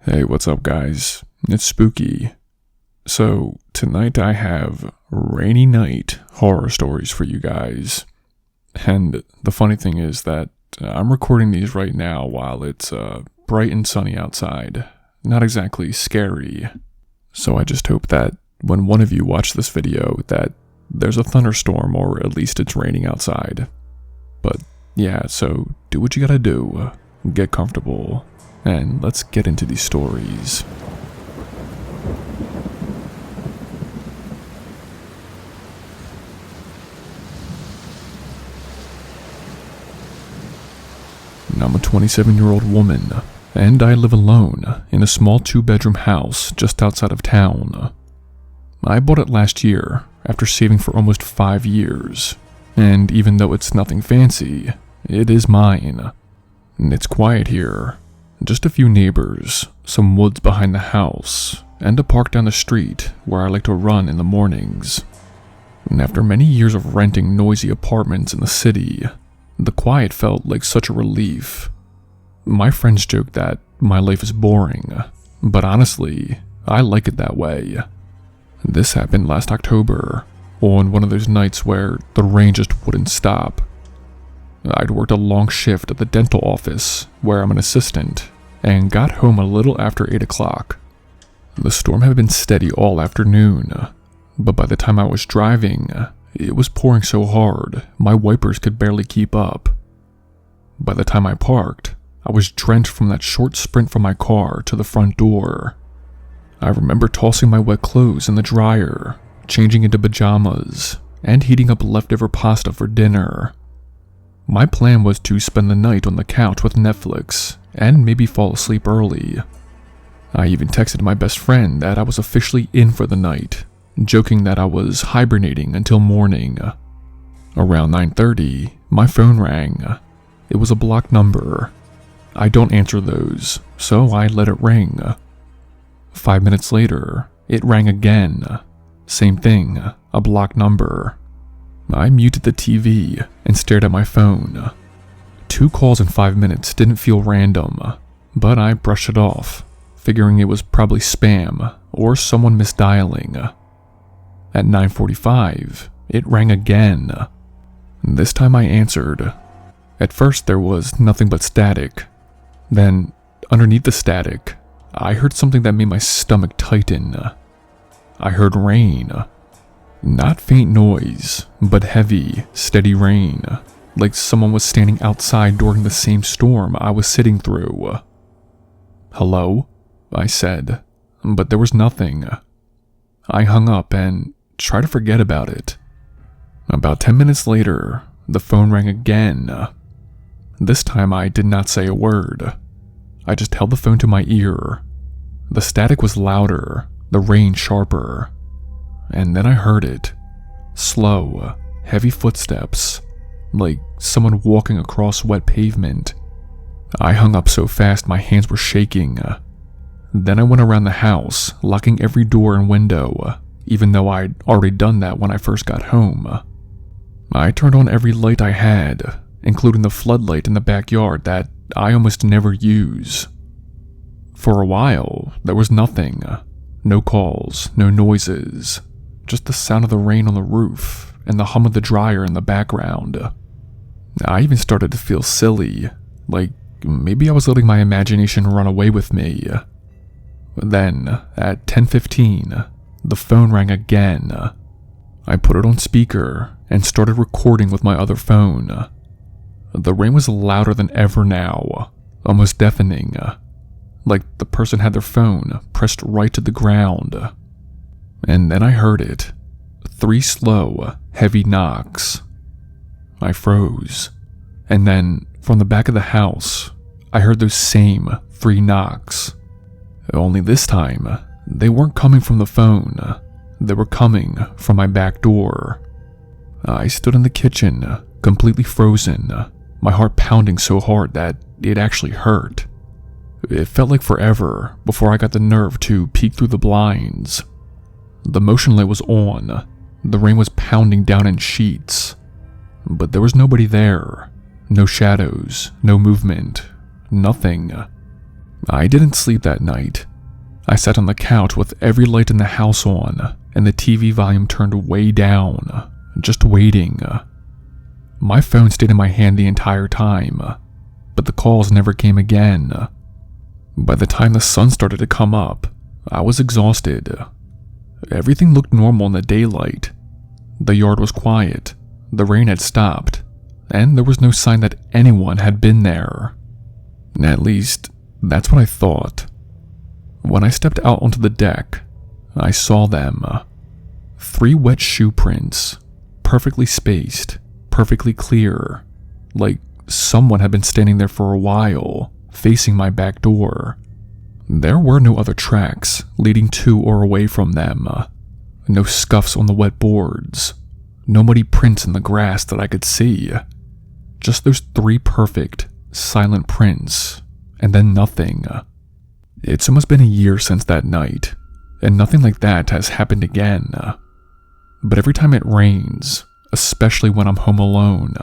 Hey, what's up, guys? It's spooky. So, tonight I have rainy night horror stories for you guys. And the funny thing is that I'm recording these right now while it's bright and sunny outside. Not exactly scary. So I just hope that when one of you watch this video that there's a thunderstorm or at least it's raining outside. But yeah, so do what you gotta do. Get comfortable. And let's get into these stories. I'm a 27-year-old woman, and I live alone in a small 2-bedroom house just outside of town. I bought it last year after saving for almost 5 years, and even though it's nothing fancy, it is mine. It's quiet here. Just a few neighbors, some woods behind the house, and a park down the street where I like to run in the mornings. And after many years of renting noisy apartments in the city, the quiet felt like such a relief. My friends joke that my life is boring, but honestly, I like it that way. This happened last October, on one of those nights where the rain just wouldn't stop. I'd worked a long shift at the dental office, where I'm an assistant, and got home a little after 8 o'clock. The storm had been steady all afternoon, but by the time I was driving, it was pouring so hard, my wipers could barely keep up. By the time I parked, I was drenched from that short sprint from my car to the front door. I remember tossing my wet clothes in the dryer, changing into pajamas, and heating up leftover pasta for dinner. My plan was to spend the night on the couch with Netflix and maybe fall asleep early. I even texted my best friend that I was officially in for the night, joking that I was hibernating until morning. Around 9:30, my phone rang. It was a blocked number. I don't answer those, so I let it ring. 5 minutes later, it rang again. Same thing, a blocked number. I muted the TV and stared at my phone. 2 calls in 5 minutes didn't feel random, but I brushed it off, figuring it was probably spam or someone misdialing. At 9:45, it rang again. This time I answered. At first there was nothing but static. Then, underneath the static, I heard something that made my stomach tighten. I heard rain. Not faint noise, but heavy, steady rain, like someone was standing outside during the same storm I was sitting through. "Hello?" I said, but there was nothing. I hung up and tried to forget about it. About 10 minutes later, the phone rang again. This time I did not say a word. I just held the phone to my ear. The static was louder, the rain sharper. And then I heard it. Slow, heavy footsteps, like someone walking across wet pavement. I hung up so fast my hands were shaking. Then I went around the house, locking every door and window, even though I'd already done that when I first got home. I turned on every light I had, including the floodlight in the backyard that I almost never use. For a while, there was nothing. No calls, no noises. Just the sound of the rain on the roof and the hum of the dryer in the background. I even started to feel silly, like maybe I was letting my imagination run away with me. Then, at 10:15, the phone rang again. I put it on speaker and started recording with my other phone. The rain was louder than ever now, almost deafening, like the person had their phone pressed right to the ground. And then I heard it. 3 slow, heavy knocks. I froze. And then, from the back of the house, I heard those same 3 knocks. Only this time, they weren't coming from the phone. They were coming from my back door. I stood in the kitchen, completely frozen, my heart pounding so hard that it actually hurt. It felt like forever before I got the nerve to peek through the blinds. The motion light was on. The rain was pounding down in sheets. But there was nobody there. No shadows, no movement, nothing. I didn't sleep that night. I sat on the couch with every light in the house on and the TV volume turned way down, just waiting. My phone stayed in my hand the entire time, but the calls never came again. By the time the sun started to come up, I was exhausted. Everything looked normal in the daylight. The yard was quiet, the rain had stopped, and there was no sign that anyone had been there. At least, that's what I thought. When I stepped out onto the deck, I saw them. 3 wet shoe prints, perfectly spaced, perfectly clear, like someone had been standing there for a while, facing my back door. There were no other tracks leading to or away from them. No scuffs on the wet boards. No muddy prints in the grass that I could see. Just those 3 perfect, silent prints, and then nothing. It's almost been a year since that night, and nothing like that has happened again. But every time it rains, especially when I'm home alone,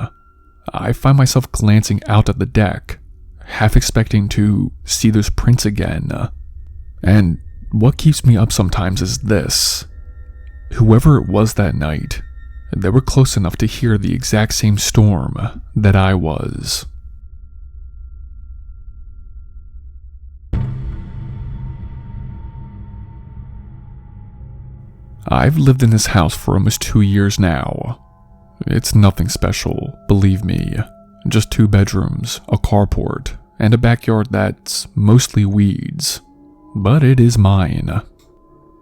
I find myself glancing out at the deck, half expecting to see those prints again. And what keeps me up sometimes is this. Whoever it was that night, they were close enough to hear the exact same storm that I was. I've lived in this house for almost 2 years now. It's nothing special, believe me. Just 2 bedrooms, a carport, and a backyard that's mostly weeds. But it is mine.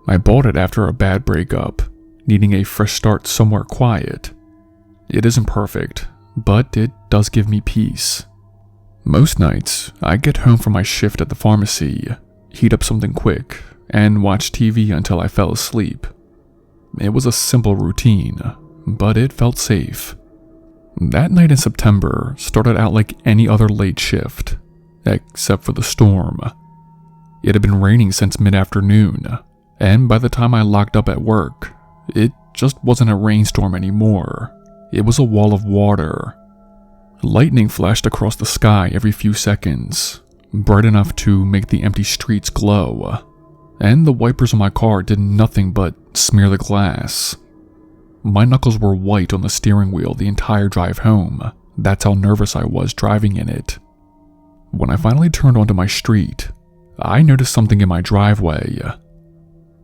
I bought it after a bad breakup, needing a fresh start somewhere quiet. It isn't perfect, but it does give me peace. Most nights, I get home from my shift at the pharmacy, heat up something quick, and watch TV until I fell asleep. It was a simple routine, but it felt safe. That night in September started out like any other late shift, except for the storm. It had been raining since mid-afternoon, and by the time I locked up at work, it just wasn't a rainstorm anymore. It was a wall of water. Lightning flashed across the sky every few seconds, bright enough to make the empty streets glow, and the wipers on my car did nothing but smear the glass. My knuckles were white on the steering wheel the entire drive home. That's how nervous I was driving in it. When I finally turned onto my street, I noticed something in my driveway.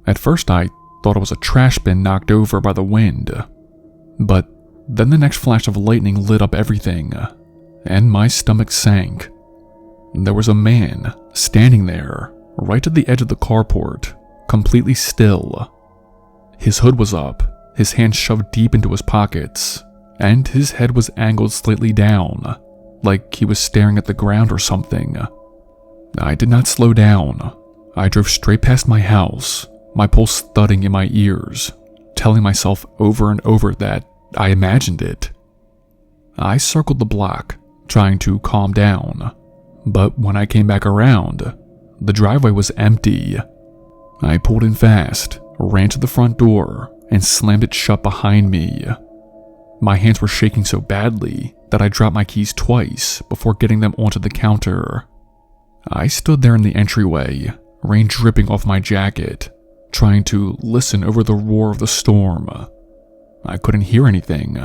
At first I thought it was a trash bin knocked over by the wind, but then the next flash of lightning lit up everything, and my stomach sank. There was a man standing there, right at the edge of the carport, completely still. His hood was up, his hands shoved deep into his pockets, and his head was angled slightly down, like he was staring at the ground or something. I did not slow down. I drove straight past my house, my pulse thudding in my ears, telling myself over and over that I imagined it. I circled the block, trying to calm down, but when I came back around, the driveway was empty. I pulled in fast, ran to the front door, and slammed it shut behind me. My hands were shaking so badly that I dropped my keys twice before getting them onto the counter. I stood there in the entryway, rain dripping off my jacket, trying to listen over the roar of the storm. I couldn't hear anything.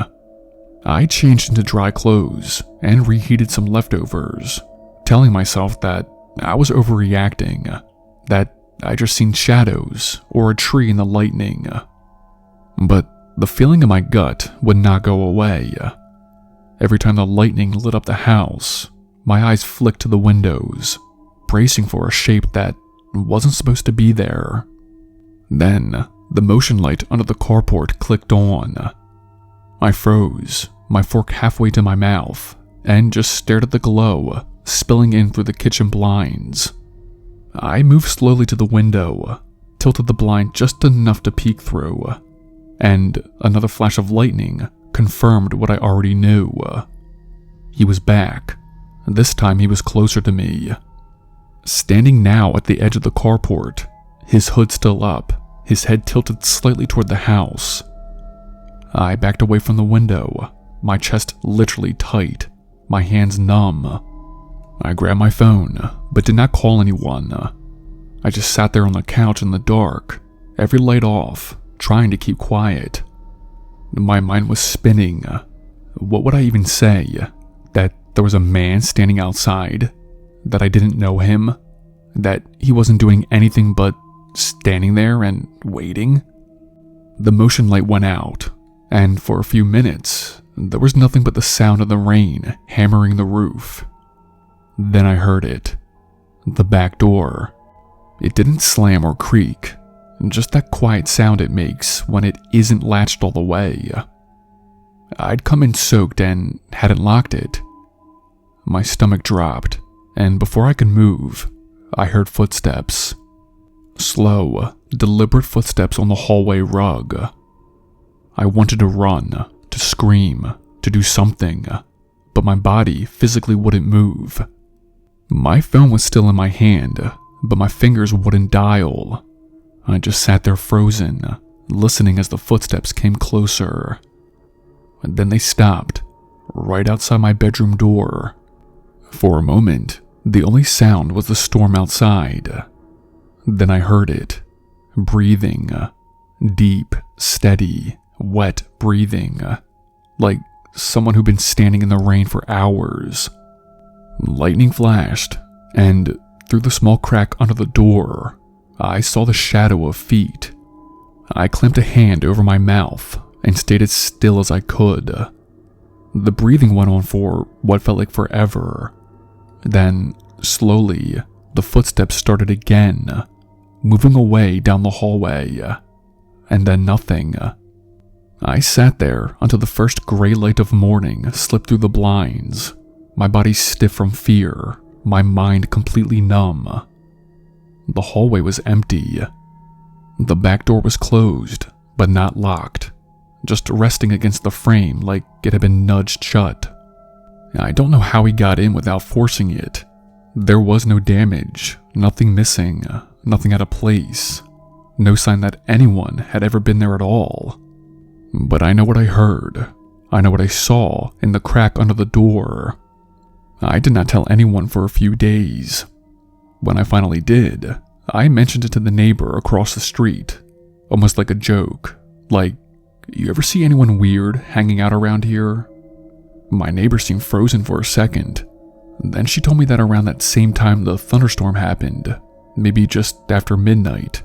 I changed into dry clothes and reheated some leftovers, telling myself that I was overreacting, that I just seen shadows or a tree in the lightning. But the feeling in my gut would not go away. Every time the lightning lit up the house, my eyes flicked to the windows, bracing for a shape that wasn't supposed to be there. Then, the motion light under the carport clicked on. I froze, my fork halfway to my mouth, and just stared at the glow spilling in through the kitchen blinds. I moved slowly to the window, tilted the blind just enough to peek through, and another flash of lightning confirmed what I already knew. He was back. This time he was closer to me. Standing now at the edge of the carport, his hood still up, his head tilted slightly toward the house. I backed away from the window, my chest literally tight, my hands numb. I grabbed my phone, but did not call anyone. I just sat there on the couch in the dark, every light off, trying to keep quiet. My mind was spinning. What would I even say? That there was a man standing outside? That I didn't know him? That he wasn't doing anything but standing there and waiting? The motion light went out, and for a few minutes, there was nothing but the sound of the rain hammering the roof. Then I heard it. The back door. It didn't slam or creak, just that quiet sound it makes when it isn't latched all the way. I'd come in soaked and hadn't locked it. My stomach dropped, and before I could move, I heard footsteps. Slow, deliberate footsteps on the hallway rug. I wanted to run, to scream, to do something, but my body physically wouldn't move. My phone was still in my hand, but my fingers wouldn't dial. I just sat there frozen, listening as the footsteps came closer. And then they stopped, right outside my bedroom door. For a moment, the only sound was the storm outside. Then I heard it, breathing, deep, steady, wet breathing, like someone who'd been standing in the rain for hours. Lightning flashed, and through the small crack under the door, I saw the shadow of feet. I clamped a hand over my mouth and stayed as still as I could. The breathing went on for what felt like forever. Then, slowly, the footsteps started again, moving away down the hallway, and then nothing. I sat there until the first gray light of morning slipped through the blinds, my body stiff from fear, my mind completely numb. The hallway was empty. The back door was closed, but not locked, just resting against the frame like it had been nudged shut. I don't know how he got in without forcing it. There was no damage, nothing missing, nothing out of place, no sign that anyone had ever been there at all. But I know what I heard. I know what I saw in the crack under the door. I did not tell anyone for a few days. When I finally did, I mentioned it to the neighbor across the street, almost like a joke, like, "You ever see anyone weird hanging out around here?" My neighbor seemed frozen for a second. Then she told me that around that same time the thunderstorm happened, maybe just after midnight,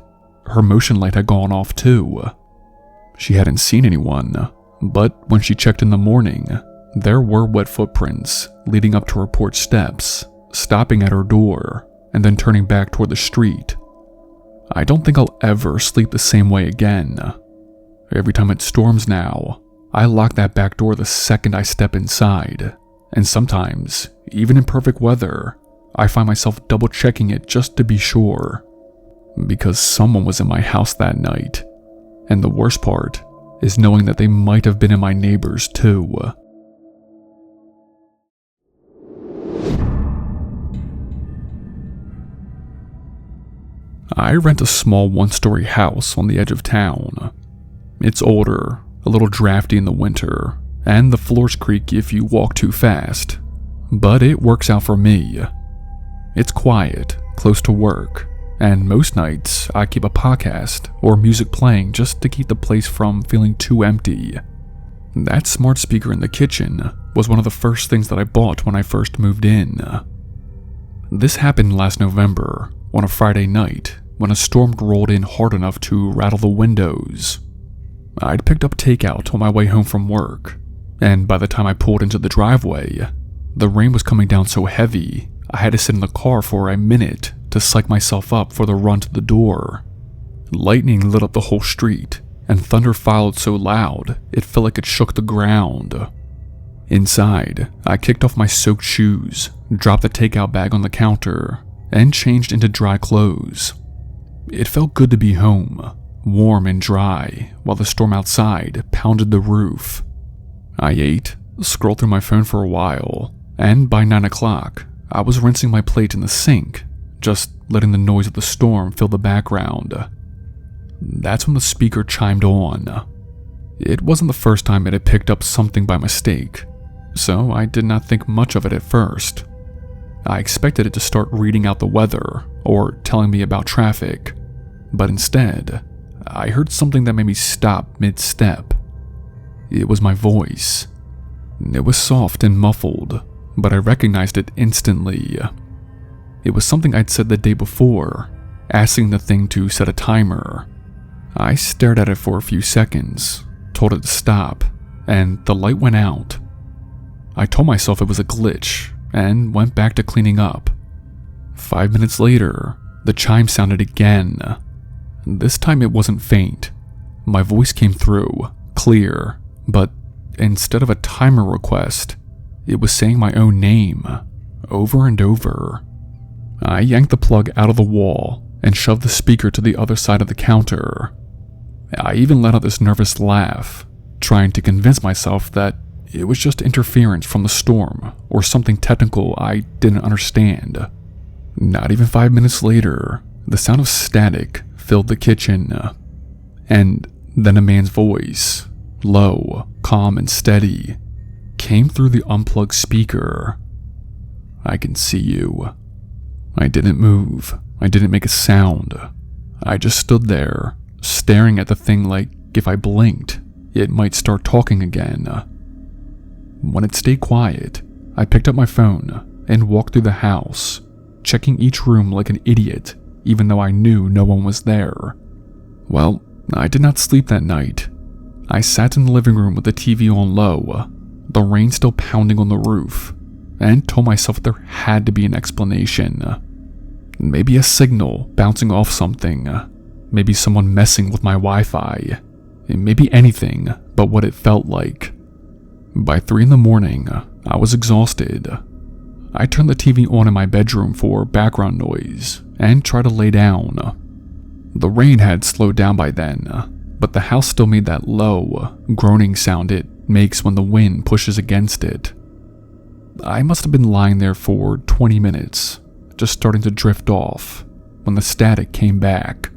her motion light had gone off too. She hadn't seen anyone, but when she checked in the morning, there were wet footprints leading up to her porch steps, stopping at her door, and then turning back toward the street. I don't think I'll ever sleep the same way again. Every time it storms now, I lock that back door the second I step inside, and sometimes, even in perfect weather, I find myself double-checking it just to be sure. Because someone was in my house that night, and the worst part is knowing that they might have been in my neighbor's too. I rent a small one-story house on the edge of town. It's older, a little drafty in the winter, and the floors creak if you walk too fast, but it works out for me. It's quiet, close to work, and most nights I keep a podcast or music playing just to keep the place from feeling too empty. That smart speaker in the kitchen was one of the first things that I bought when I first moved in. This happened last November, on a Friday night, when a storm rolled in hard enough to rattle the windows. I'd picked up takeout on my way home from work, and by the time I pulled into the driveway, the rain was coming down so heavy I had to sit in the car for a minute to psych myself up for the run to the door. Lightning lit up the whole street, and thunder followed so loud it felt like it shook the ground. Inside, I kicked off my soaked shoes, dropped the takeout bag on the counter, and changed into dry clothes. It felt good to be home, warm and dry, while the storm outside pounded the roof. I ate, scrolled through my phone for a while, and by 9 o'clock, I was rinsing my plate in the sink, just letting the noise of the storm fill the background. That's when the speaker chimed on. It wasn't the first time it had picked up something by mistake, so I did not think much of it at first. I expected it to start reading out the weather or telling me about traffic, but instead, I heard something that made me stop mid-step. It was my voice. It was soft and muffled, but I recognized it instantly. It was something I'd said the day before, asking the thing to set a timer. I stared at it for a few seconds, told it to stop, and the light went out. I told myself it was a glitch and went back to cleaning up. 5 minutes later, the chime sounded again. This time it wasn't faint. My voice came through, clear, but instead of a timer request, it was saying my own name, over and over. I yanked the plug out of the wall and shoved the speaker to the other side of the counter. I even let out this nervous laugh, trying to convince myself that it was just interference from the storm or something technical I didn't understand. Not even 5 minutes later, the sound of static filled the kitchen, and then a man's voice, low, calm, and steady, came through the unplugged speaker. "I can see you." I didn't move. I didn't make a sound. I just stood there, staring at the thing like if I blinked, it might start talking again. When it stayed quiet, I picked up my phone and walked through the house, checking each room like an idiot, even though I knew no one was there. Well, I did not sleep that night. I sat in the living room with the TV on low, the rain still pounding on the roof, and told myself there had to be an explanation. Maybe a signal bouncing off something, maybe someone messing with my Wi-Fi, maybe anything but what it felt like. By 3 a.m, I was exhausted. I turned the TV on in my bedroom for background noise and tried to lay down. The rain had slowed down by then, but the house still made that low, groaning sound it makes when the wind pushes against it. I must have been lying there for 20 minutes, just starting to drift off, when the static came back.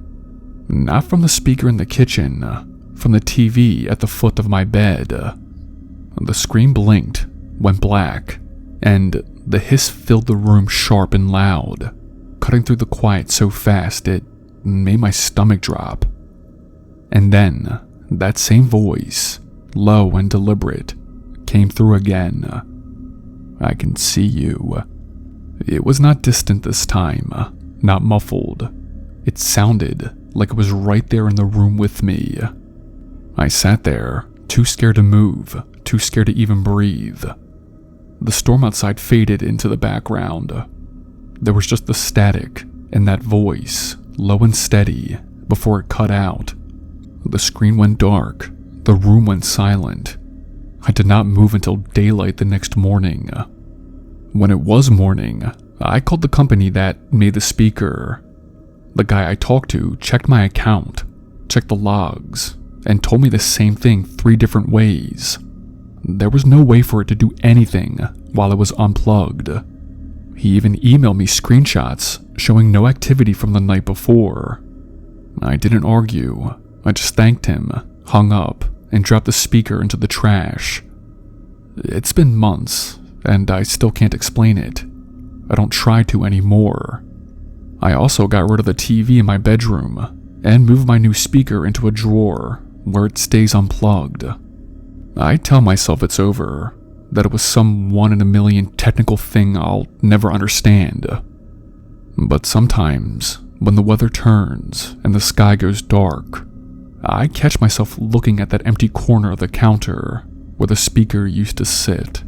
Not from the speaker in the kitchen, from the TV at the foot of my bed. The screen blinked, went black, and the hiss filled the room sharp and loud, cutting through the quiet so fast it made my stomach drop. And then, that same voice, low and deliberate, came through again. "I can see you." It was not distant this time, not muffled. It sounded like it was right there in the room with me. I sat there, too scared to move, too scared to even breathe. The storm outside faded into the background. There was just the static and that voice, low and steady, before it cut out. The screen went dark. The room went silent. I did not move until daylight the next morning. When it was morning, I called the company that made the speaker. The guy I talked to checked my account, checked the logs, and told me the same thing 3 different ways. There was no way for it to do anything while it was unplugged. He even emailed me screenshots showing no activity from the night before. I didn't argue. I just thanked him, hung up, and dropped the speaker into the trash. It's been months, and I still can't explain it. I don't try to anymore. I also got rid of the TV in my bedroom and moved my new speaker into a drawer where it stays unplugged. I tell myself it's over, that it was some 1 in a million technical thing I'll never understand. But sometimes, when the weather turns and the sky goes dark, I catch myself looking at that empty corner of the counter where the speaker used to sit.